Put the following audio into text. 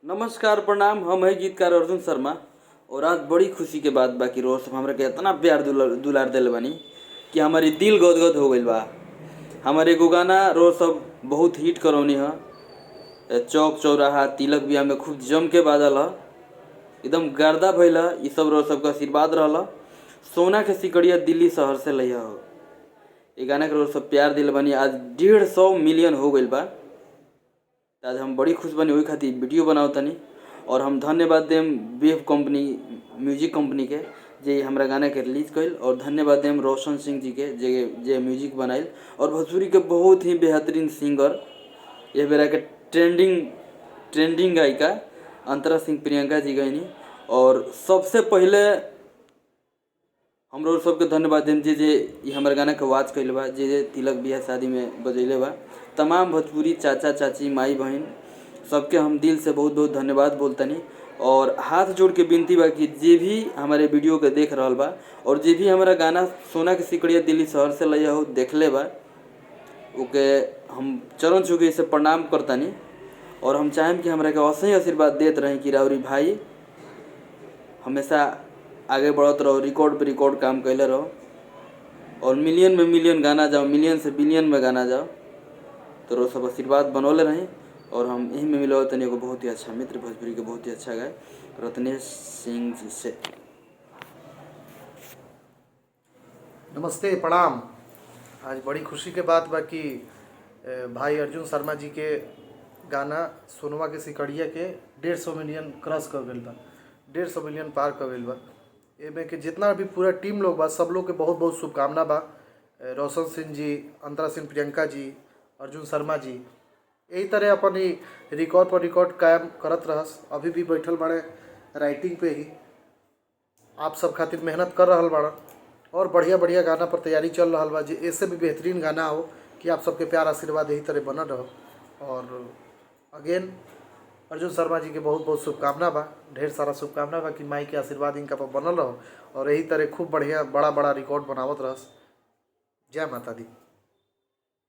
नमस्कार प्रणाम। हम है गीतकार अर्जुन शर्मा। और आज बड़ी खुशी के बात बाकी रोज सब हमरा के इतना प्यार दुलार दिल बानी कि हमारी दिल गदगद हो गइल बा। हमारे एगो गाना रोज सब बहुत हिट करौनी है। चौक चौराहा तिलक बिया में खूब जम के बादल ह, एकदम गर्दा भइल ह। ई सब रोज सबका आशीर्वाद रहल। सोना के सिकड़िया दिल्ली शहर से लैया हो। ये गाना के रोज सब प्यार दिल बानी। आज 150 मिलियन हो गइल बा। आज हम बड़ी खुश बनी वही खातिर वीडियो बनाओ तनी। और हम धन्यवाद देम वेव कंपनी म्यूजिक कंपनी के जे हमरा गाना के रिलीज कइल। और धन्यवाद देम रोशन सिंह जी के जे म्यूजिक बनाइल। और भोजपुरी के बहुत ही बेहतरीन सिंगर ये बेरा के ट्रेंडिंग गायिका अंतरा सिंह प्रियंका जी गईनी। और सबसे पहले हम लोग सबके धन्यवाद देम जे ये हमारे गाना के आवाज़ कइले बा, जे तिलक बियाह शादी में बजैले बा। तमाम भोजपुरी चाचा चाची माई बहन सबके हम दिल से बहुत बहुत धन्यवाद बोलतनी। और हाथ जोड़ के विनती बा कि जे भी हमारे वीडियो के देख रहल बा और जे भी हमारा गाना सोना के सिकड़िया दिल्ली शहर से लैया हो देखले बा, ओके हम चरण छू के से प्रणाम करतनी। और हम चाहेम कि हमरा के ऐसे ही आशीर्वाद देत रहे कि राउरी भाई हमेशा आगे बढ़त रहो, रिकॉर्ड पे रिकॉर्ड काम कैले रहो और मिलियन में मिलियन गाना जाओ, मिलियन से बिलियन में गाना जाओ। तो रोज सब आशीर्वाद बनौले रहें। और हम यही में मिलो तनी एगो बहुत ही अच्छा मित्र भोजपुरी के बहुत ही अच्छा गाय रत्नेश सिंह जी से। नमस्ते प्रणाम। आज बड़ी खुशी के बात बा कि भाई अर्जुन शर्मा जी के गाना सोनवा के सिकड़िया के 150 मिलियन क्रॉस कर गइल बा, 150 मिलियन पार कर गइल बा। एमे के जितना भी पूरा टीम लोग बा सब लोग के बहुत बहुत शुभकामना बा। रोशन सिंह जी, अंतरा सिंह प्रियंका जी, अर्जुन शर्मा जी यही तरह अपन ही रिकॉर्ड पर रिकॉर्ड कायम करत रहस। अभी भी बैठल बाड़े राइटिंग पे ही, आप सब खातिर मेहनत कर रहल बाड़ा और बढ़िया बढ़िया गाना पर तैयारी चल रहा बा जे ऐसे भी बेहतरीन गाना हो कि आप सबके प्यार आशीर्वाद यही तरह बनल रहो। और अगेन अर्जुन शर्मा जी के बहुत बहुत शुभकामना बा, ढेर सारा शुभकामना बा कि माई के आशीर्वाद इनका पर बनल रहो और यही तरह खूब बढ़िया बड़ा बड़ा रिकॉर्ड बनावत रहस। जय माता दी।